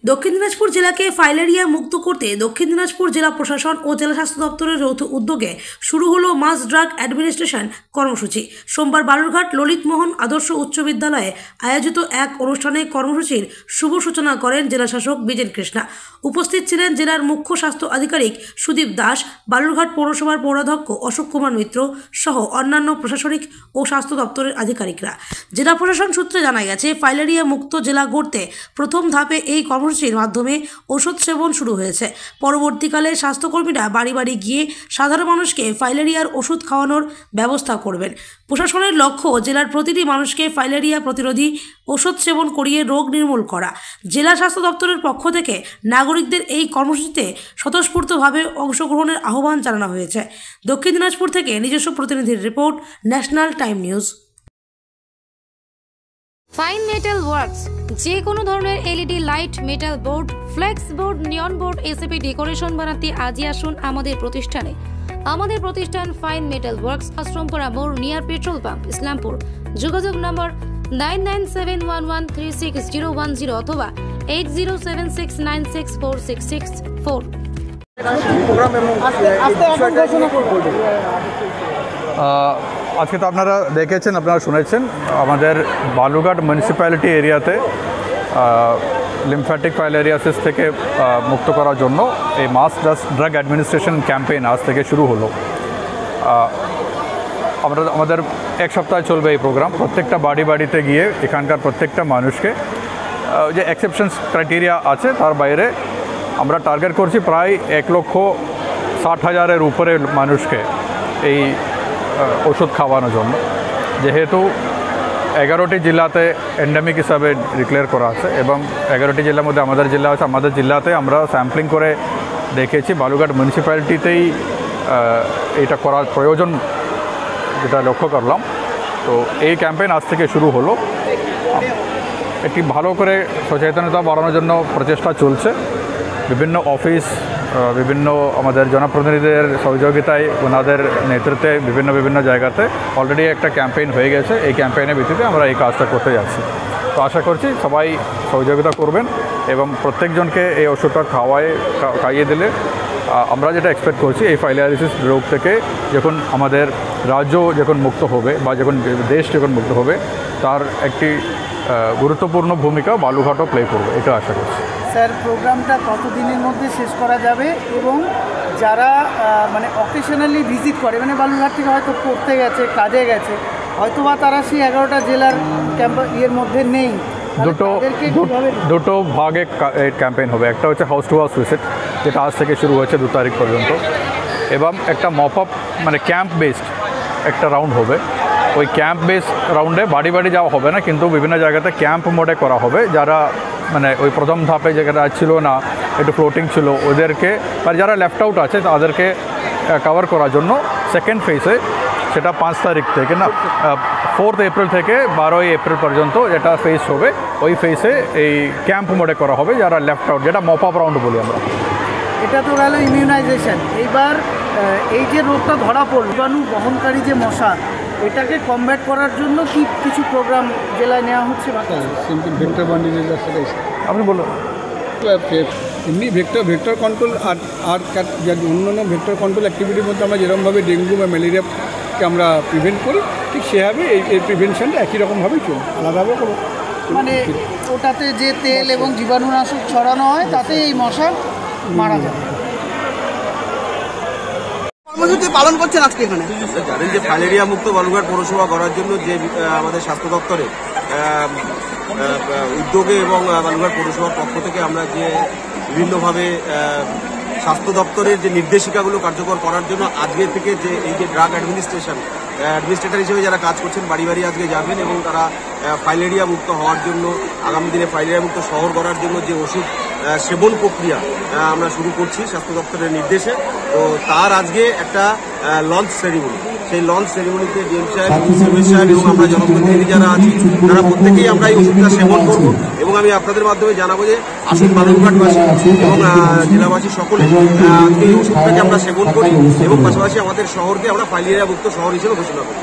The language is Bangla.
দক্ষিণ দিনাজপুর জেলাকে ফাইলেরিয়া মুক্ত করতে দক্ষিণ দিনাজপুর জেলা প্রশাসন ও জেলা স্বাস্থ্য দপ্তরের যৌথ উদ্যোগে শুরু হলো মাস ড্রাগ অ্যাডমিনিস্ট্রেশন কর্মসূচি। সোমবার বালুরঘাট ললিত মোহন আদর্শ উচ্চ বিদ্যালয়ে আয়োজিত এক অনুষ্ঠানে কর্মসূচির শুভ সূচনা করেন জেলাশাসক বিজেন কৃষ্ণা। উপস্থিত ছিলেন জেলার মুখ্য স্বাস্থ্য আধিকারিক সুদীপ দাস, বালুরঘাট পৌরসভার পৌরাধ্যক্ষ অশোক কুমার মিত্র সহ অন্যান্য প্রশাসনিক ও স্বাস্থ্য দপ্তরের আধিকারিকরা। জেলা প্রশাসন সূত্রে জানা গেছে, ফাইলেরিয়া মুক্ত জেলা গড়তে প্রথম ধাপে এই কর্মসূচির মাধ্যমে ওষুধ সেবন শুরু হয়েছে। পরবর্তীকালে স্বাস্থ্যকর্মীরা বাড়ি বাড়ি গিয়ে সাধারণ মানুষকে ফাইলেরিয়ার ওষুধ খাওয়ানোর ব্যবস্থা করবেন। প্রশাসনের লক্ষ্য জেলার প্রতিটি মানুষকে ফাইলেরিয়া প্রতিরোধী ওষুধ সেবন করিয়ে রোগ নির্মূল করা। জেলা স্বাস্থ্য দপ্তরের পক্ষ থেকে নাগরিকদের এই কর্মসূচিতে স্বতঃস্ফূর্তভাবে অংশগ্রহণের আহ্বান জানানো হয়েছে। দক্ষিণ দিনাজপুর থেকে নিজস্ব প্রতিনিধির report, national time news. Fine metal works যে কোনো ধরনের LED light, metal board, flakes board, নিয়ন বোর্ড, এসএপি ডেকোরেশন বানাতে আজই আসুন আমাদের প্রতিষ্ঠানে। আমাদের প্রতিষ্ঠান ফাইন মেটাল ওয়ার্কস, আশ্রমপাড়া মোড়, নিয়ার পেট্রোল পাম্প, ইসলামপুর। যোগাযোগ নম্বর 9971136010 অথবা 8076964664। আজকে তো আপনারা দেখেছেন, আপনারা শুনেছেন, আমাদের বালুরঘাট মিউনিসিপ্যালিটি এরিয়াতে লিম্ফ্যাটিক ফাইলেরিয়াসিস থেকে মুক্ত করার জন্য এই মাস ড্রাগ অ্যাডমিনিস্ট্রেশন ক্যাম্পেইন আজ থেকে শুরু হলো। আমাদের এক সপ্তাহ চলবে এই প্রোগ্রাম। প্রত্যেকটা বাড়িতে গিয়ে এখানকার প্রত্যেকটা মানুষকে যে এক্সেপশনস ক্রাইটেরিয়া আছে তার বাইরে আমরা টার্গেট করছি প্রায় 1,60,000-এর উপরে মানুষকে এই ওষুধ খাওয়ানোর জন্য। যেহেতু 11টি জেলাতে এন্ডেমিক হিসাবে ডিক্লেয়ার করা আছে এবং 11টি জেলার মধ্যে আমাদের জেলা আছে। আমাদের জেলাতে আমরা স্যাম্পলিং করে দেখেছি বালুরঘাট মিউনিসিপ্যালিটিতেই এটা করার প্রয়োজন যেটা লক্ষ্য করলাম। তো এই ক্যাম্পেইন আজ থেকে শুরু হলো। একটি ভালো করে সচেতনতা বাড়ানোর জন্য প্রচেষ্টা চলছে। বিভিন্ন অফিস, বিভিন্ন আমাদের জনপ্রতিনিধিদের সহযোগিতায়, ওনাদের নেতৃত্বে বিভিন্ন জায়গাতে অলরেডি একটা ক্যাম্পেইন হয়ে গেছে। এই ক্যাম্পেইনের ভিত্তিতে আমরা এই কাজটা করতে যাচ্ছি। তো আশা করছি সবাই সহযোগিতা করবেন এবং প্রত্যেকজনকে এই ওষুধটা খাইয়ে দিলে আমরা যেটা এক্সপেক্ট করছি এই ফাইলেরিয়াসিস রোগ থেকে যখন আমাদের রাজ্য যখন মুক্ত হবে বা যখন দেশ যখন মুক্ত হবে তার একটি গুরুত্বপূর্ণ ভূমিকা বালুরঘাটও প্লে করবে, এটা আশা করছি। স্যার, প্রোগ্রামটা কত দিনের মধ্যে শেষ করা যাবে এবং যারা অকেশনালি ভিজিট করে, বালুরঘাট থেকে হয়তো পড়তে গেছে, কাজে গেছে, হয়তো বা তারা সেই 11টা জেলার ইয়ের মধ্যে নেই, দুটো ভাগে ক্যাম্পেইন হবে। একটা হচ্ছে হাউস টু হাউস ভিজিট, যেটা আজ থেকে শুরু হয়েছে 2 তারিখ পর্যন্ত, এবং একটা মপ আপ ক্যাম্প বেসড একটা রাউন্ড হবে। ওই ক্যাম্প বেস রাউন্ডে বাড়ি যাওয়া হবে না, কিন্তু বিভিন্ন জায়গাতে ক্যাম্প মোডে করা হবে। যারা ওই প্রথম ধাপে যেটা ছিল না, একটু ফ্লোটিং ছিল, ওদেরকে বা যারা লেফট আউট আছে তাদেরকে কভার করার জন্য সেকেন্ড ফেজে, সেটা 5 তারিখ থেকে 4 এপ্রিল থেকে 12 এপ্রিল পর্যন্ত যেটা ফেজ হবে, ওই ফেজে এই ক্যাম্প মোডে করা হবে যারা লেফট আউট, যেটা মপ আপ রাউন্ড বলি আমরা। এটা তো গেল ইমিউনাইজেশন। এইবার এই যে রোগটা ধরা পড়ল, জীবাণু বহনকারী যে মশা, এটাকে কমব্যাট করার জন্য কি কিছু প্রোগ্রাম জেলায় নেওয়া হচ্ছে? সিম্পল ভেক্টর বান্ডিলের রাস্তাটাই আপনি বলুন। এমনি ভেক্টর কন্ট্রোল আর অন্যান্য ভেক্টর কন্ট্রোল অ্যাক্টিভিটির মধ্যে আমরা যেরকমভাবে ডেঙ্গু বা ম্যালেরিয়াকে আমরা প্রিভেন্ট করি, ঠিক সেভাবে এই প্রিভেনশনটা একই রকমভাবেই চলবে, আলাদাভাবে কোনো ওটাতে যে তেল এবং জীবাণুনাশক ছড়ানো হয় তাতে এই মশা মারা যায়। কর্মসূচি পালন করছেন আজকে এখানে। জানেন যে ফাইলেরিয়া মুক্ত বালুরঘাট পৌরসভা করার জন্য যে আমাদের স্বাস্থ্য দপ্তরে উদ্যোগে এবং বালুরঘাট পৌরসভার পক্ষ থেকে আমরা যে বিভিন্নভাবে স্বাস্থ্য দপ্তরের যে নির্দেশিকাগুলো কার্যকর করার জন্য আজকে থেকে যে এই যে ড্রাগ অ্যাডমিনিস্ট্রেটর হিসেবে যারা কাজ করছেন বাড়ি আজকে যাবেন এবং তারা ফাইলেরিয়া মুক্ত হওয়ার জন্য, আগামী দিনে ফাইলেরিয়া মুক্ত শহর করার জন্য যে ওষুধ সেবন প্রক্রিয়া আমরা শুরু করছি স্বাস্থ্য দপ্তরের নির্দেশে। তো তার আজকে একটা লঞ্চ সেরিমনি, সেই লঞ্চ সেরিমনিতে ডিএম সাহেব, সিএম সাহেব এবং আমরা জনপ্রতিনিধি যারা আছি তারা প্রত্যেকেই আমরা এই ওষুধটা সেবন করব এবং আমি আপনাদের মাধ্যমে জানাবো যে আসুন বালুরঘাটবাসী এবং জেলাবাসী সকলে আজকে এই ওষুধটাকে আমরা সেবন করি এবং পাশাপাশি আমাদের শহরকে আমরা ফাইলেরিয়া মুক্ত শহর হিসেবে ঘোষণা করি।